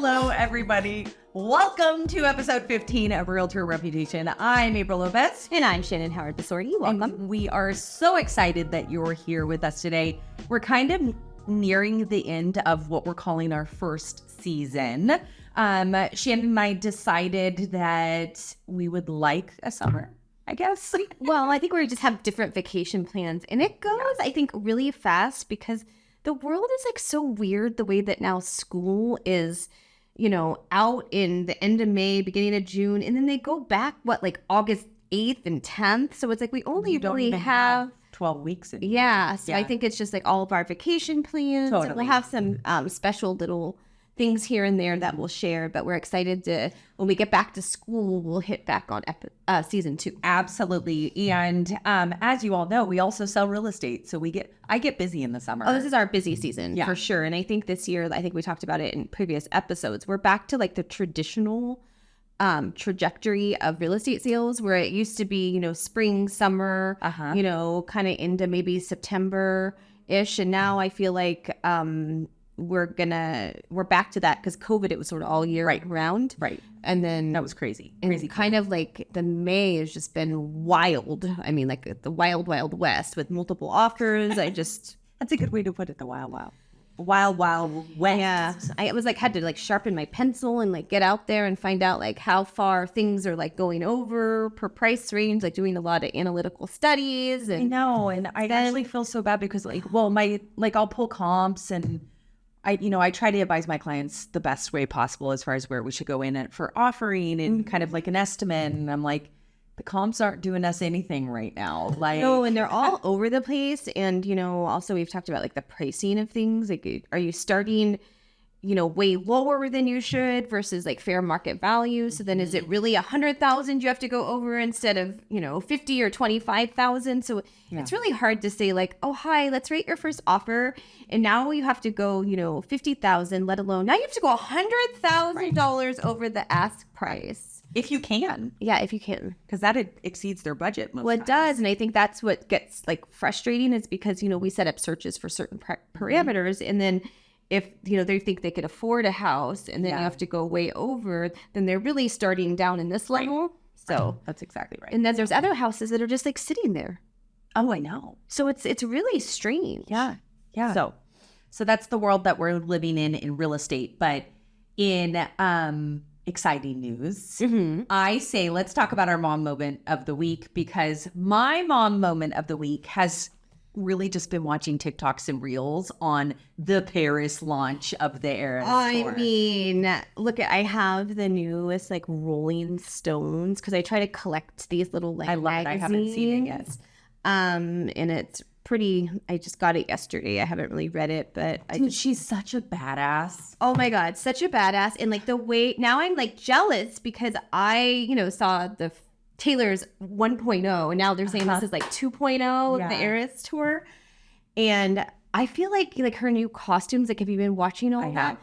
Hello, everybody. Welcome to episode 15 of Realtor Reputation. I'm Apryl Lopez. And I'm Shannon Howard-Bisordi. Welcome. And we are so excited that you're here with us today. We're kind of nearing the end of what we're calling our first season. Shannon and I decided that we would like a summer, I guess. Well, I think we just have different vacation plans. And it goes, I think, really fast because the world is like so weird the way that now school is, out in the end of May, beginning of June. And then they go back, August 8th and 10th. So it's like we only really have 12 weeks. Yeah. So I think it's just like all of our vacation plans. Totally. And we'll have some special little things here and there that we'll share, but we're excited to, when we get back to school, we'll hit back on season 2. Absolutely. And as you all know, we also sell real estate. So I get busy in the summer. Oh, this is our busy season for sure. And I think this year, I think we talked about it in previous episodes, we're back to like the traditional trajectory of real estate sales where it used to be, spring, summer, kind of into maybe September-ish. And now I feel like we're back to that because COVID, it was sort of all year round. Right. And then that was crazy. And kind of like the May has just been wild. I mean, like the wild, wild west with multiple offers. That's a good way to put it. The wild, wild west. Yeah. I was like, had to like sharpen my pencil and like get out there and find out like how far things are like going over per price range, like doing a lot of analytical studies. And I know. And I actually feel so bad because I'll pull comps and I try to advise my clients the best way possible as far as where we should go in for offering and kind of like an estimate. And I'm like, the comps aren't doing us anything right now. No, and they're all over the place. And, also we've talked about like the pricing of things. Like, are you starting, way lower than you should versus like fair market value? So then is it really 100,000 you have to go over instead of, 50 or 25,000? So it's really hard to say like, oh, hi, let's rate your first offer. And now you have to go, 50,000, let alone now you have to go $100,000 over the ask price. If you can. Yeah, if you can. Because that exceeds their budget most Well, it times. does. And I think that's what gets like frustrating is because, we set up searches for certain parameters. And then if, they think they could afford a house and then you have to go way over, then they're really starting down in this level. So that's exactly right. And then there's other houses that are just like sitting there. Oh, I know. So it's really strange. Yeah. Yeah. So that's the world that we're living in real estate. But in exciting news, I say let's talk about our mom moment of the week, because my mom moment of the week has really just been watching TikToks and Reels on the Paris launch of the Eras tour. I mean, I have the newest like Rolling Stones because I try to collect these little like magazines. I haven't seen it yet. And it's pretty. I just got it yesterday. I haven't really read it, but she's such a badass. Oh my God, such a badass. And like the way now I'm like jealous because I, saw the Taylor's 1.0 and now they're saying this is like 2.0 of the Eras tour. And I feel like her new costumes, like have you been watching all that?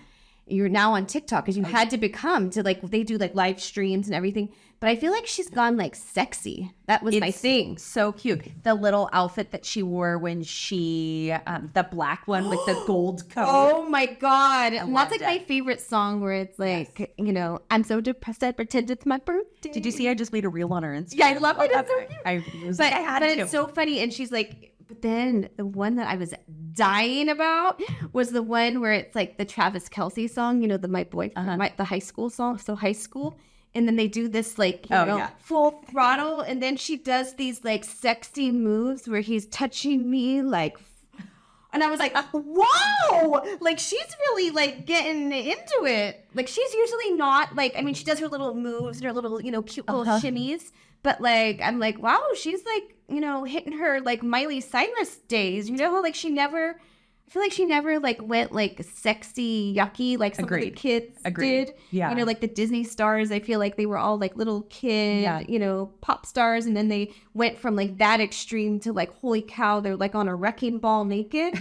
You're now on TikTok because you had to become to like, they do like live streams and everything. But I feel like she's gone like sexy. That was my thing. So cute. The little outfit that she wore when she, the black one with the gold coat. Oh my God. And that's like my favorite song where it's like, I'm so depressed I pretend it's my birthday. Did you see I just made a reel on her Instagram? Yeah, I love it. It's so cute. But it's so funny. And she's like, but then the one that I was dying about was the one where it's like the Travis Kelce song, the My Boyfriend, the high school song, so high school. And then they do this like, full throttle. And then she does these like sexy moves where he's touching me like, and I was like, whoa, like she's really like getting into it. Like she's usually not like, I mean, she does her little moves and her little, cute little shimmies. But like, I'm like, wow, she's like, hitting her like Miley Cyrus days, like I feel like she never like went like sexy, yucky, like some of the kids did. Yeah. Like the Disney stars, I feel like they were all like little kid, pop stars. And then they went from like that extreme to like, holy cow, they're like on a wrecking ball naked.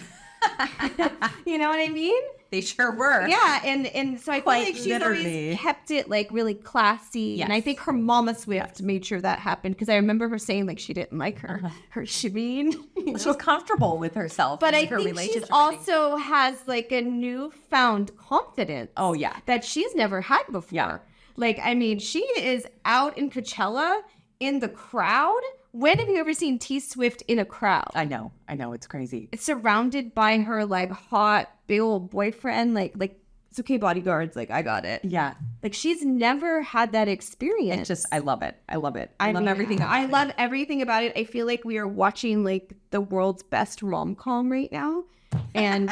You know what I mean? They sure were. Yeah, and so I feel like she's literally always kept it like really classy, and I think her mama Swift made sure that happened, because I remember her saying like she didn't like her shimmying. She was comfortable with herself. But I her think she's also has like a newfound confidence. Oh yeah, that she's never had before. Yeah. Like, I mean, she is out in Coachella in the crowd. When have you ever seen T Swift in a crowd? I know, it's crazy. It's surrounded by her like hot big old boyfriend, like it's okay, bodyguards, like I got it. Yeah, like she's never had that experience. I love it. I love everything. I love everything about it. I feel like we are watching like the world's best rom-com right now, and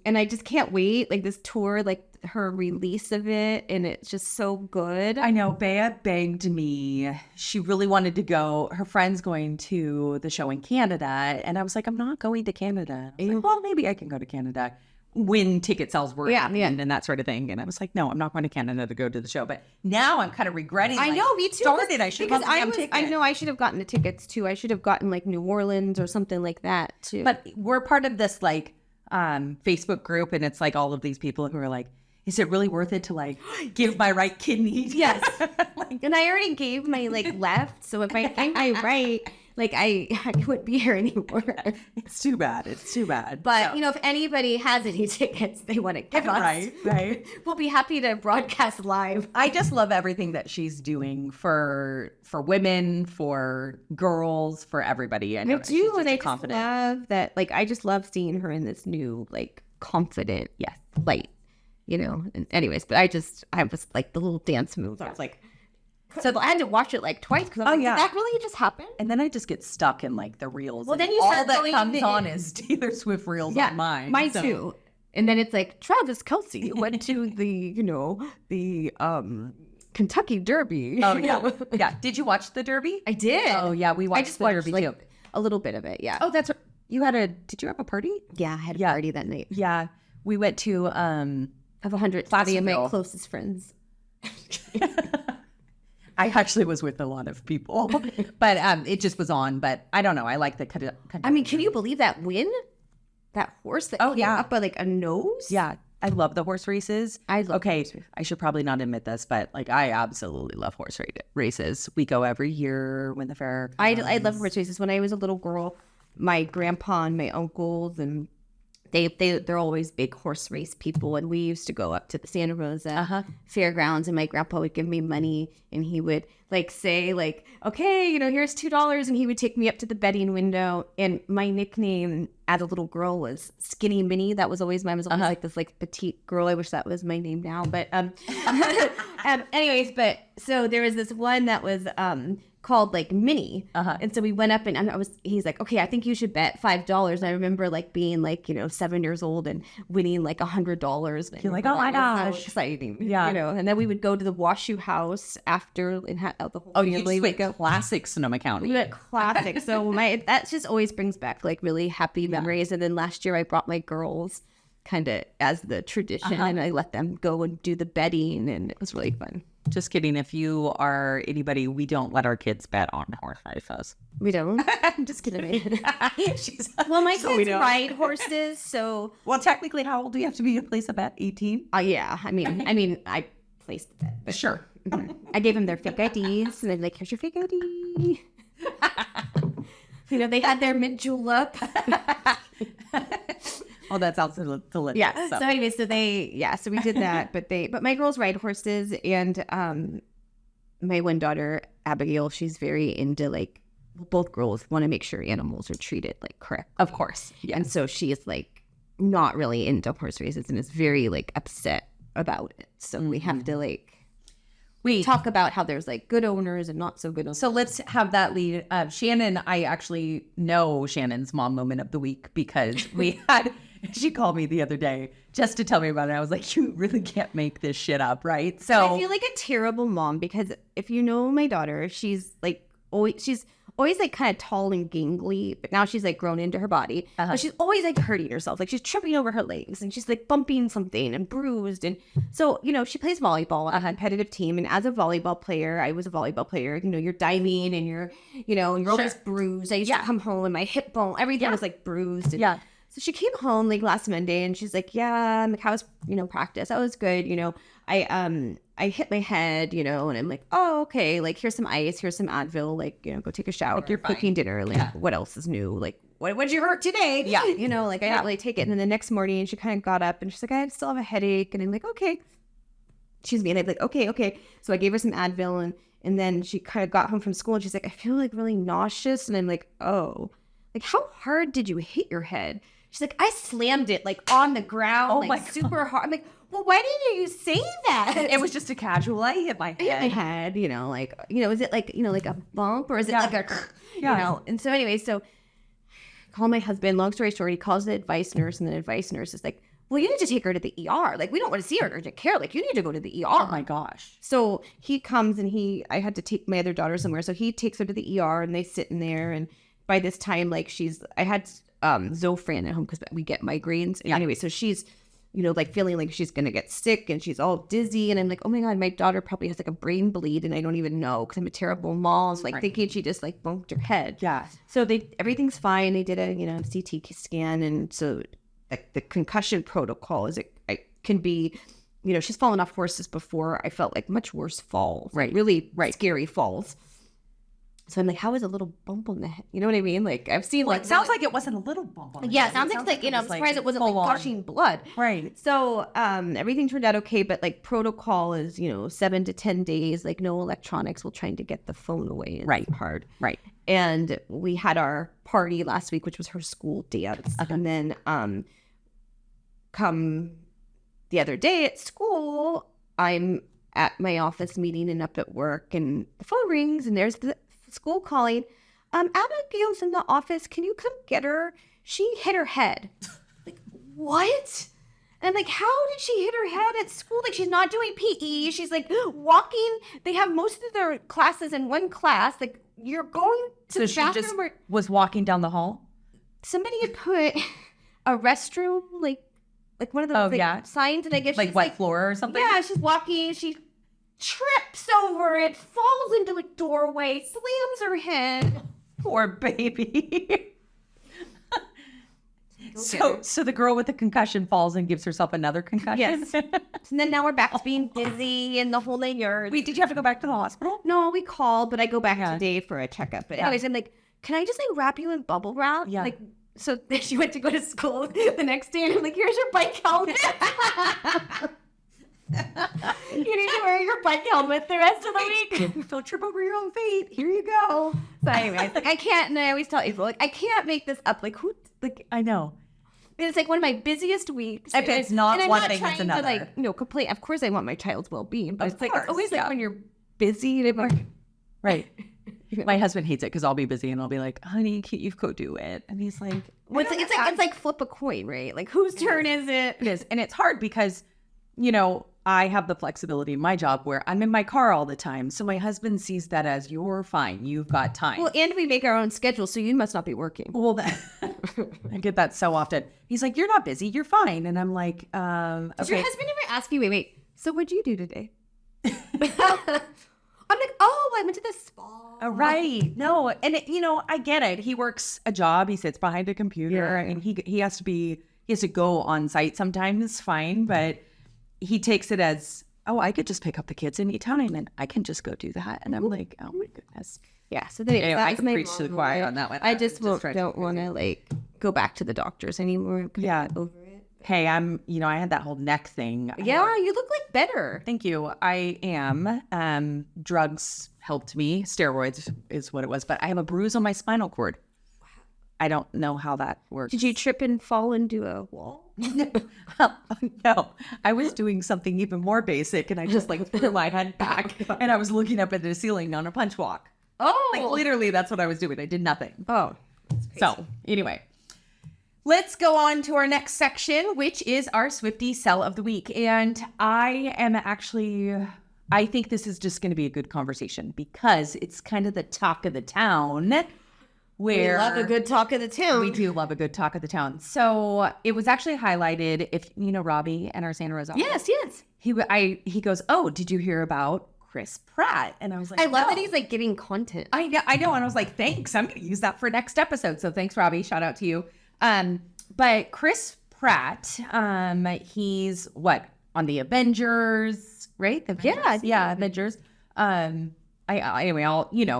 I just can't wait. Like this tour, like her release of it, and it's just so good. I know. Bea begged me. She really wanted to go. Her friend's going to the show in Canada, and I was like, I'm not going to Canada. I was like, well, maybe I can go to Canada when ticket sales were and that sort of thing. And I was like, no, I'm not going to Canada to go to the show. But now I'm kind of regretting. I know, me too. Darn it, I should have gotten the ticket. I know I should have gotten the tickets too. I should have gotten like New Orleans or something like that too. But we're part of this like Facebook group, and it's like all of these people who are like, is it really worth it to like give my right kidney? Yes. And I already gave my like left. So if I gave my right, like I wouldn't be here anymore. It's too bad. But you know, if anybody has any tickets they want to give us, right, we'll be happy to broadcast live. I just love everything that she's doing for women, for girls, for everybody. I do, and I just love that. Like I just love seeing her in this new like confident light. You know, and anyways, but I was like the little dance moves. I was like, so I had to watch it like twice because did that really just happen? And then I just get stuck in like the reels. Well, then you all start that going comes on is Taylor Swift reels on mine. Mine too. And then it's like Travis Kelce went to the Kentucky Derby. Oh yeah, yeah. Did you watch the Derby? I did. Oh yeah, we watched the Derby too. A little bit of it, yeah. Oh, that's you had a. Did you have a party? Yeah, I had a party that night. Yeah, we went to of 120 of my closest friends. I actually was with a lot of people, but it just was on. But I don't know. I like the. I mean, can you believe that win? That horse that came up by like a nose? Yeah, I love the horse races. I should probably not admit this, but like I absolutely love horse races. We go every year when the fair comes. I love horse races. When I was a little girl, my grandpa and my uncles and they're always big horse race people, and we used to go up to the Santa Rosa fairgrounds, and my grandpa would give me money, and he would like say like, okay, here's $2, and he would take me up to the betting window, and my nickname as a little girl was Skinny Minnie. That was always mine. I was always like this like petite girl. I wish that was my name now, but anyways, but so there was this one that was called like Minnie, and so we went up, and he's like, okay, I think you should bet $5. And I remember like being like 7 years old and winning like $100. You're like, oh my gosh, so exciting, yeah. And then we would go to the Washoe House after, and the whole family would go. Classic Sonoma County. We went classic. So that just always brings back like really happy memories. And then last year I brought my girls kind of as the tradition, and I let them go and do the betting, and it was really fun. Just kidding. If you are anybody, we don't let our kids bet on horse races. We don't? I'm just kidding. Well, my kids ride horses, so... Well, technically, how old do you have to be to place a bet? 18? Yeah. I mean, I placed the bet. But sure. I gave them their fake IDs, and they're like, here's your fake ID. They had their mint julep. Oh, that sounds delicious. Yeah. So anyway, so we did that, but my girls ride horses, and my one daughter, Abigail, she's very into like, both girls want to make sure animals are treated like correct. Of course. Yeah. And so she is like not really into horse races and is very like upset about it. So we have to like talk about how there's like good owners and not so good owners. So let's have that lead. Shannon, I actually know Shannon's mom moment of the week because she called me the other day just to tell me about it. I was like, you really can't make this shit up, right? So I feel like a terrible mom because if you know my daughter, she's always like kind of tall and gangly, but now she's like grown into her body. But she's always like hurting herself. Like she's tripping over her legs and she's like bumping something and bruised. And so, she plays volleyball on a competitive team. And as a volleyball player, I was a volleyball player, you're diving and you're always bruised. I used to come home and my hip bone, everything was like bruised. And So she came home like last Monday and she's like, yeah, I'm like, how was, practice? That was good. I hit my head, and I'm like, oh, okay. Like, here's some ice, here's some Advil, like, go take a shower. Like, you're cooking dinner. Like, what else is new? Like, what'd you hurt today? Yeah. I didn't really take it. And then the next morning she kind of got up and she's like, I still have a headache. And I'm like, okay. She's being like, okay. So I gave her some Advil and then she kind of got home from school and she's like, I feel like really nauseous. And I'm like, oh, like, how hard did you hit your head? She's like, I slammed it like on the ground, super hard. I'm like, well, why didn't you say that? It was just a casual. I hit my head. I hit my head, is it like a bump or is it like a, And so anyway, so call my husband, long story short, he calls the advice nurse and the advice nurse is like, well, you need to take her to the ER. Like, we don't want to see her in urgent care. Like, you need to go to the ER. Oh my gosh. So he comes and I had to take my other daughter somewhere. So he takes her to the ER and they sit in there. And by this time, like I had Zofran at home because we get migraines. And anyway, so she's, feeling like she's going to get sick and she's all dizzy. And I'm like, oh my God, my daughter probably has like a brain bleed and I don't even know because I'm a terrible mom. Thinking she just like bumped her head. Yeah. So everything's fine. They did a, CT scan. And so like the concussion protocol can be, she's fallen off horses before. I felt like much worse falls. Right. Really scary falls. So I'm like, how is a little bump on the head? You know what I mean? Like I've seen it sounds like it wasn't a little bump on the head. Yeah, it sounds like I'm surprised it wasn't like gushing blood. Right. So everything turned out okay, but like protocol is, 7 to 10 days, like no electronics. We're trying to get the phone away. It's hard. Right. And we had our party last week, which was her school dance. Okay. And then come the other day at school, I'm at my office meeting and up at work and the phone rings and there's the school calling, Abigail's in the office. Can you come get her? She hit her head. Like, what? And I'm like, how did she hit her head at school? Like, she's not doing PE. She's like walking. They have most of their classes in one class. Like, you're going to the bathroom. So she just was walking down the hall? Somebody had put a restroom, like one of those signs. And I guess like wet floor or something? Yeah, she's walking. She trips over it, falls into a doorway, slams her head. Poor baby. So the girl with the concussion falls and gives herself another concussion? Yes. And then now we're back to being dizzy and the whole 9 yards. Wait, did you have to go back to the hospital? No, we called, but I go back today for a checkup. But anyways, I'm like, can I just like wrap you in bubble wrap? Yeah. Like, so then she went to go to school the next day and I'm like, here's your bike helmet. You need to wear your bike helmet the rest of the week. Don't trip over your own feet. Here you go. So anyways, like I can't, and I always tell April, like I can't make this up. Like who? Like I know. And it's like one of my busiest weeks. If it's not one thing, it's another. To, like, complain. Of course, I want my child's well-being, but it's always like when you're busy. And I'm like, right. My husband hates it because I'll be busy and I'll be like, honey, you go do it. And he's like, well, it's like flip a coin, right? Like whose turn is it? It is. And it's hard because, I have the flexibility in my job where I'm in my car all the time. So my husband sees that as you're fine. You've got time. Well, and we make our own schedule. So you must not be working. Well, I get that so often. He's like, you're not busy. You're fine. And I'm like, okay. Does your husband ever ask you, wait, so what'd you do today? I'm like, oh, I went to the spa. Right. No. And, I get it. He works a job. He sits behind a computer and he has to go on site sometimes. Fine. But he takes it as, oh, I could just pick up the kids in E-Town and then I can just go do that. And I'm like, oh my goodness. Yeah. So then anyway, I can preach to the choir on that one. I just don't want to like go back to the doctors anymore. Yeah. Over it. Hey, I had that whole neck thing. Yeah. You look like better. Thank you. I am. Drugs helped me. Steroids is what it was. But I have a bruise on my spinal cord. I don't know how that works. Did you trip and fall into a wall? No, I was doing something even more basic and I just like threw my head back and I was looking up at the ceiling on a punch walk. Oh, like literally that's what I was doing. I did nothing. Oh, so anyway, let's go on to our next section, which is our Swiftie sell of the week. And I think this is just going to be a good conversation because it's kind of the talk of the town. We love a good talk of the town. We do love a good talk of the town. So it was actually highlighted, if you know Robbie and our Santa Rosa. Yes. He goes, oh, did you hear about Chris Pratt? And I was like, I love that he's like giving content. I know. And I was like, thanks. I'm going to use that for next episode. So thanks, Robbie. Shout out to you. But Chris Pratt, he's what, on the Avengers, right? The Avengers? Yeah, Avengers.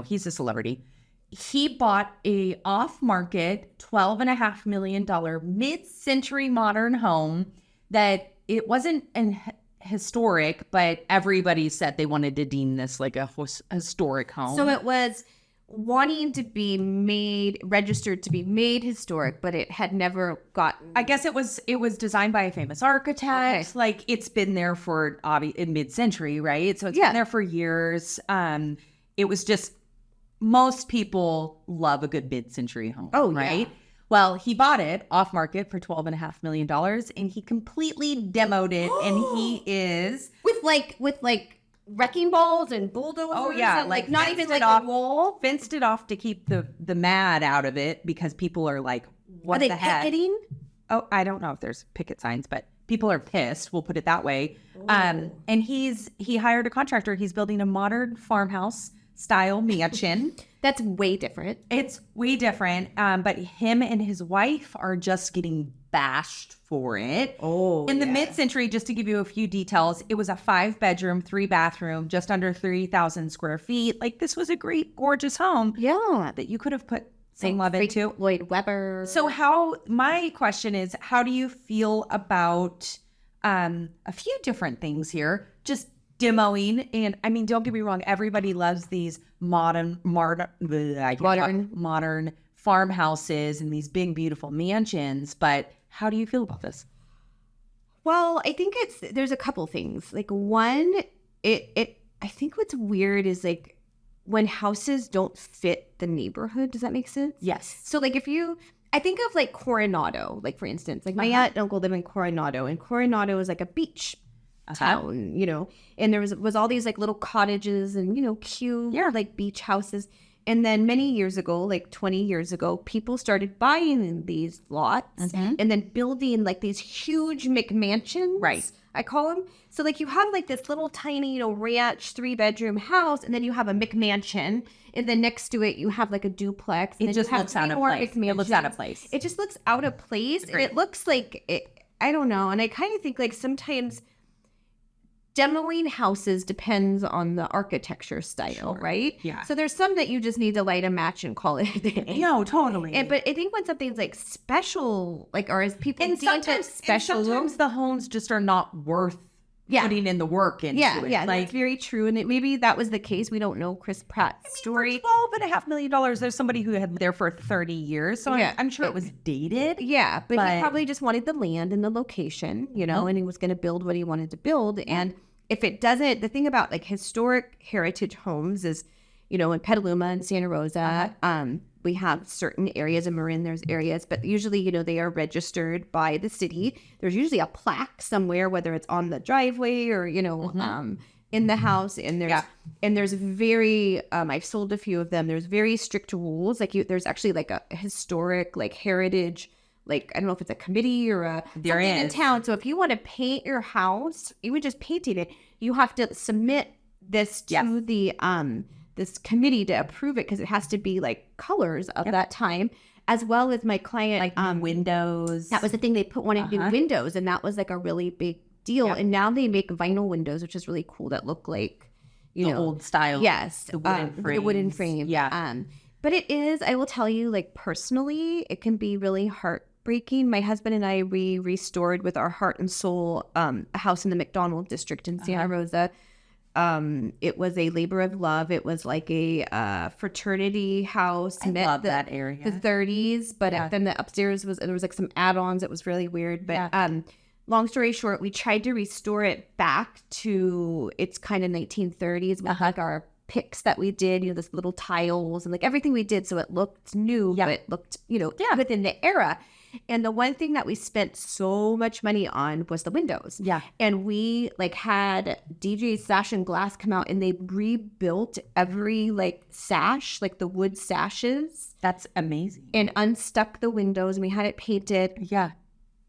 He's a celebrity. He bought a off-market $12.5 million mid-century modern home that it wasn't an historic, but everybody said they wanted to deem this like a historic home. So it was wanting to be registered to be made historic, but it had never gotten. I guess it was designed by a famous architect. Okay. Like it's been there for in mid-century, right? So it's been there for years. It was just, most people love a good mid-century home. Oh, right. Yeah. Well, he bought it off market for $12.5 million, and he completely demoed it, and he is with wrecking balls and bulldozers. Oh yeah, and, like not even like a wall. Fenced it off to keep the mad out of it, because people are like, "What the heck?" Picketing? Oh, I don't know if there's picket signs, but people are pissed. We'll put it that way. And he hired a contractor. He's building a modern farmhouse style mansion. That's way different. It's way different. But him and his wife are just getting bashed for it. Oh, in the mid-century, just to give you a few details, it was a 5-bedroom, 3-bathroom, just under 3,000 square feet. Like, this was a great, gorgeous home. Yeah. That you could have put some love into. Lloyd Webber. So my question is, how do you feel about a few different things here? Just demoing, and I mean, don't get me wrong, everybody loves these modern farmhouses and these big, beautiful mansions, but how do you feel about this? Well, I think there's a couple things. Like, one, I think what's weird is like when houses don't fit the neighborhood. Does that make sense? Yes. So like I think of like Coronado, like for instance, like my aunt and uncle live in Coronado, and Coronado is like a beach town, and there was all these like little cottages and, cute like beach houses. And then many years ago, like 20 years ago, people started buying these lots and then building like these huge McMansions. Right. I call them. So like you have like this little tiny, ranch 3-bedroom house, and then you have a McMansion, and then next to it you have like a duplex. It just looks out of place. It looks out of place. It just looks out of place. And it looks like I don't know. And I kind of think like sometimes demoing houses depends on the architecture style, right? Yeah. So there's some that you just need to light a match and call it a day. No, totally. But I think when something's like special, like, or as people sometimes the homes just are not worth putting in the work into it. Yeah, like, that's very true. And maybe that was the case. We don't know Chris Pratt's story. For $12.5 million, there's somebody who had lived there for 30 years. So I'm sure it was dated. Yeah, but he probably just wanted the land and the location, and he was going to build what he wanted to build. And if it doesn't, the thing about like historic heritage homes is, in Petaluma and Santa Rosa, we have certain areas, in Marin there's areas, but usually, they are registered by the city. There's usually a plaque somewhere, whether it's on the driveway or, in the house. And there's very, I've sold a few of them. There's very strict rules. Like there's actually like a historic, like heritage, like, I don't know if it's a committee or something in town. So if you want to paint your house, even just painting it, you have to submit this to the this committee to approve it, because it has to be like colors of that time, as well as my client like windows. That was the thing, they wanted new windows, and that was like a really big deal. Yep. And now they make vinyl windows, which is really cool, that look like the old style. Yes, the wooden frame. Yeah. But it is, I will tell you, like personally, it can be really heartbreaking. My husband and I, we restored with our heart and soul a house in the McDonald district in Santa Rosa. It was a labor of love. It was like a fraternity house. I love that area. The 30s, but then the upstairs there was like some add-ons. It was really weird. But long story short, we tried to restore it back to its kind of 1930s with like our picks that we did, this little tiles and like everything we did, so it looked new, but it looked, within the era. And the one thing that we spent so much money on was the windows. Yeah. And we like had DJ Sash and Glass come out, and they rebuilt every like sash, like the wood sashes. That's amazing. And unstuck the windows, and we had it painted. Yeah.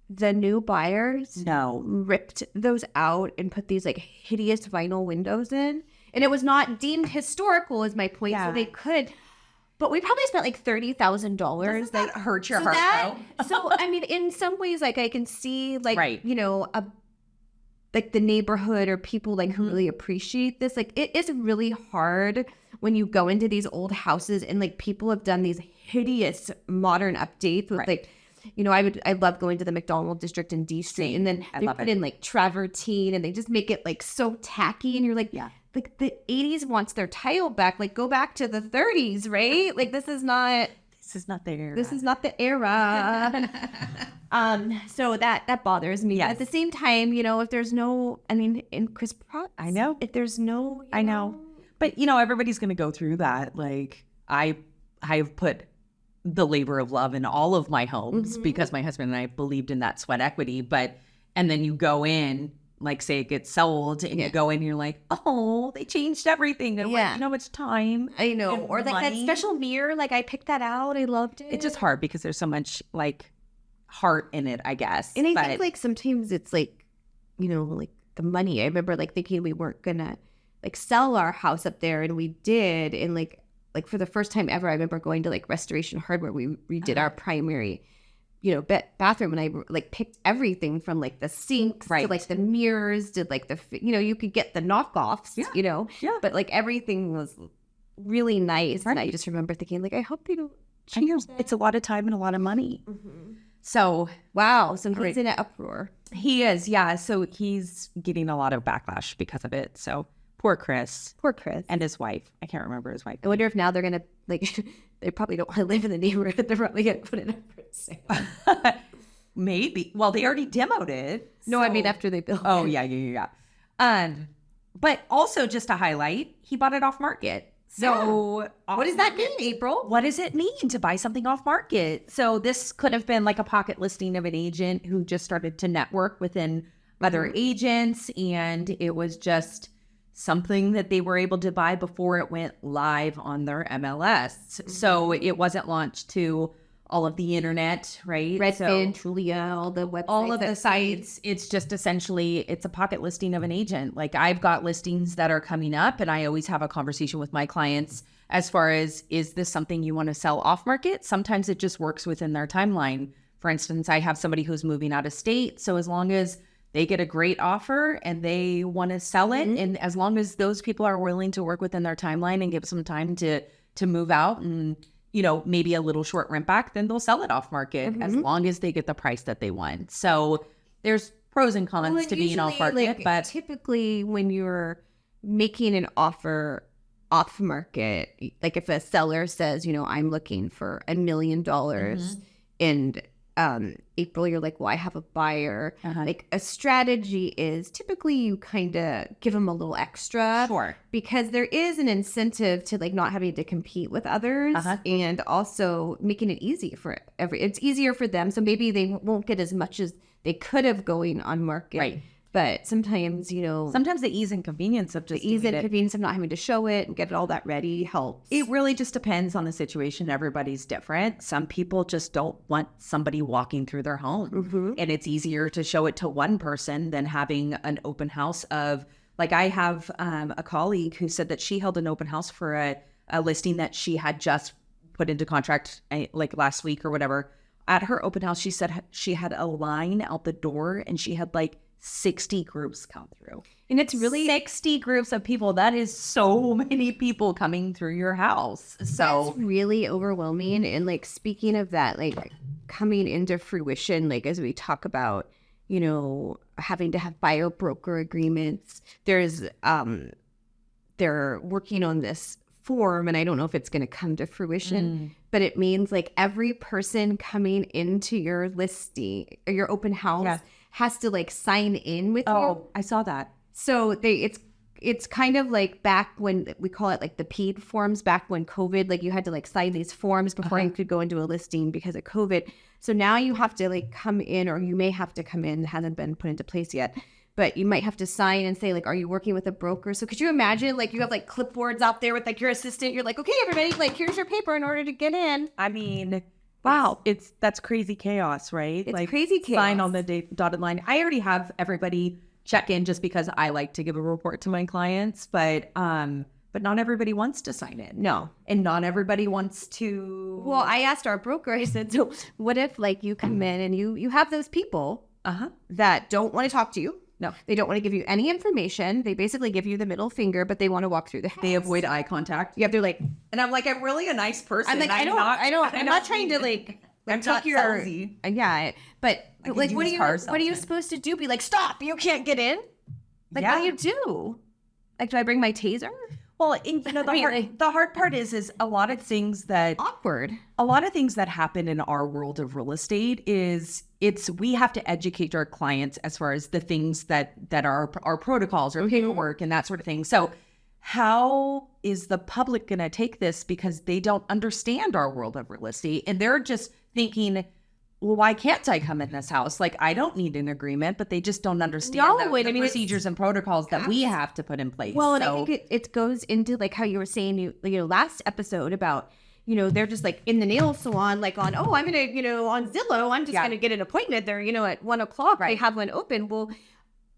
The new buyers ripped those out and put these like hideous vinyl windows in. And it was not deemed historical, is my point. So they could. but we probably spent like $30,000. Doesn't that hurt your so heart, that, though? So, I mean, in some ways, like I can see like, Right. you know, like the neighborhood or people like who really appreciate this. Like it is really hard when you go into these old houses and like people have done these hideous modern updates with like, you know, I love going to the McDonald district in D Street, and then they put in like travertine and they just make it like so tacky, and you're like, like the 80s wants their tile back. Like go back to the 30s, right? Like this is not the era. This is not the era. So that bothers me. Yes. At the same time, you know, if there's no, I mean, in Chris Pratts, I know. if there's no, I know. But, you know, everybody's going to go through that. Like, I've put the labor of love in all of my homes because my husband and I believed in that sweat equity. But, and then you go in, like, say it gets sold, and you go in and you're like, oh, they changed everything. And you know how much time. I know. Or like money. that special mirror, like I picked that out. I loved it. It's just hard because there's so much, like, heart in it, I guess. And I think, like, sometimes it's like, you know, like the money. I remember, like, thinking we weren't going to, like, sell our house up there, and we did. And, like for the first time ever, I remember going to, like, Restoration Hardware. We redid our primary, you know, bathroom, and I, like, picked everything from, like, the sinks to, like, the mirrors to, like, you know, you could get the knockoffs, you know. Yeah. But, like, everything was really nice. Right. And I just remember thinking, like, I hope they don't change that. It's a lot of time and a lot of money. So, wow. So he's in an uproar. He is, yeah. So he's getting a lot of backlash because of it. So poor Chris. Poor Chris. And his wife. I can't remember his wife. I wonder if now they're going to, like, they probably don't want to live in the neighborhood. They're probably going to put it up for sale. Maybe. Well, they already demoed it. No, so. I mean after they built it. Yeah. But also just to highlight, he bought it off market. So what does that mean, Apryl? What does it mean to buy something off market? So this could have been like a pocket listing of an agent who just started to network within other agents, and it was just something that they were able to buy before it went live on their MLS. So it wasn't launched to all of the internet, right? Redfin, Trulia, all the websites. All of the sites. It's just essentially, it's a pocket listing of an agent. Like I've got listings that are coming up, and I always have a conversation with my clients as far as, is this something you want to sell off market? Sometimes it just works within their timeline. For instance, I have somebody who's moving out of state. So as long as they get a great offer and they want to sell it, and as long as those people are willing to work within their timeline and give some time to move out and, you know, maybe a little short rent back, then they'll sell it off market as long as they get the price that they want. So there's pros and cons to being off market. Like, but typically when you're making an offer off market, like if a seller says, you know, I'm looking for $1 million and Apryl, you're like, well, I have a buyer. Like a strategy is typically you kind of give them a little extra. Sure. Because there is an incentive to like not having to compete with others and also making it easy for it's easier for them. So maybe they won't get as much as they could have going on market. Right. But sometimes, you know, sometimes the ease and convenience of just convenience of not having to show it and get all that ready helps. It really just depends on the situation. Everybody's different. Some people just don't want somebody walking through their home. And it's easier to show it to one person than having an open house of, like I have a colleague who said that she held an open house for a listing that she had just put into contract like last week or whatever. At her open house, she said she had a line out the door and she had like 60 groups come through. And it's really 60 groups of people. That is so many people coming through your house. So that's really overwhelming. And like, speaking of that, like coming into fruition, like as we talk about, you know, having to have bio broker agreements, there's they're working on this form, and I don't know if it's going to come to fruition, but it means like every person coming into your listing or your open house has to like sign in with you. Oh, I saw that. So it's kind of like back when we call it like the PED forms, back when COVID, like you had to like sign these forms before you could go into a listing because of COVID. So now you have to like come in, or you may have to come in, hasn't been put into place yet, but you might have to sign and say like, are you working with a broker? So could you imagine like you have like clipboards out there with like your assistant, you're like, okay, everybody, like here's your paper in order to get in. I mean, wow, that's crazy chaos, right? It's like, crazy chaos. Sign on the dotted line. I already have everybody check in just because I like to give a report to my clients, but but not everybody wants to sign it. No. And not everybody wants to. Well, I asked our broker, I said, so what if like you come in and you have those people that don't want to talk to you? No. They don't want to give you any information. They basically give you the middle finger, but they want to walk through the house. They avoid eye contact. Yeah, they're like, and I'm like, I'm really a nice person. I'm like, I'm not trying to like, I'm not salesy. Yeah, but like, what are you supposed to do? Be like, stop! You can't get in. Like, what do you do? Like, do I bring my taser? Well, the hard part is a lot of things that awkward. A lot of things that happen in our world of real estate is we have to educate our clients as far as the things that are our protocols or paperwork and that sort of thing. So how is the public going to take this because they don't understand our world of real estate and they're just thinking, well, why can't I come in this house? Like, I don't need an agreement, but they just don't understand the procedures and protocols that we have to put in place. Well, and I think it goes into like how you were saying, you know, last episode about, you know, they're just like in the nail salon, like on, I'm going to, you know, on Zillow, I'm just going to get an appointment there, you know, at 1:00, they have one open. Well,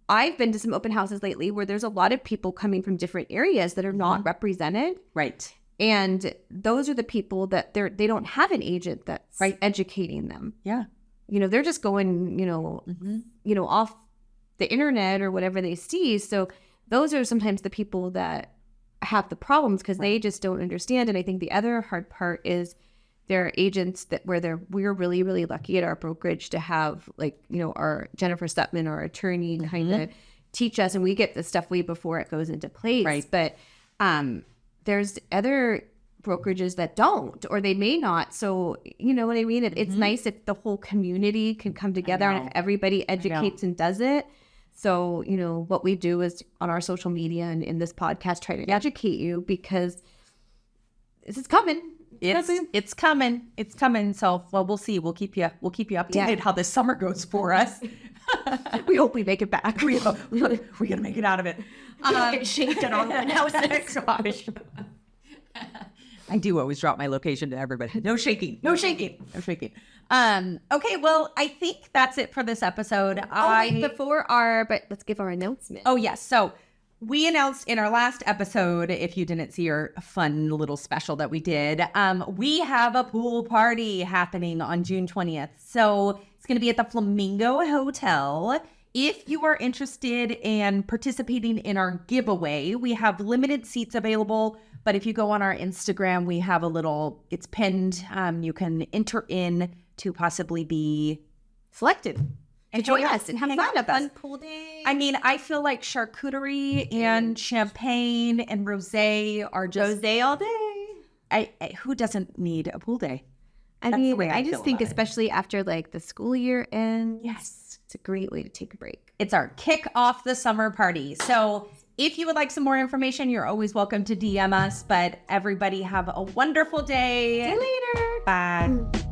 I've been to some open houses lately where there's a lot of people coming from different areas that are not represented. Right. And those are the people that they don't have an agent that's educating them. Yeah. You know, they're just going, you know, off the internet or whatever they see. So those are sometimes the people that have the problems because they just don't understand. And I think the other hard part is there are agents we're really, really lucky at our brokerage to have like, you know, our Jennifer Stutman, our attorney kind of teach us, and we get the stuff way before it goes into place. Right. But, there's other brokerages that don't, or they may not. So, you know what I mean? It's nice if the whole community can come together and if everybody educates and does it. So, you know, what we do is on our social media and in this podcast, try to educate you because this is coming. It's coming. So, well, we'll see. We'll keep you updated how this summer goes for us. We hope we make it back. We're gonna make it out of it. Get shaked on open houses. Gosh. I do always drop my location to everybody. No shaking. Okay, well, I think that's it for this episode. But let's give our announcement. Oh, yes. So we announced in our last episode, if you didn't see our fun little special that we did, we have a pool party happening on June 20th. So it's going to be at the Flamingo Hotel. If you are interested in participating in our giveaway, we have limited seats available. But if you go on our Instagram, we have it's pinned. You can enter in to possibly be selected. And join us and have fun, a fun pool day. I mean, I feel like charcuterie and champagne and rosé are just... Rosé all day. Who doesn't need a pool day? I just think especially after like the school year ends. Yes. It's a great way to take a break. It's our kick off the summer party. So if you would like some more information, you're always welcome to DM us. But everybody have a wonderful day. See you later. Bye.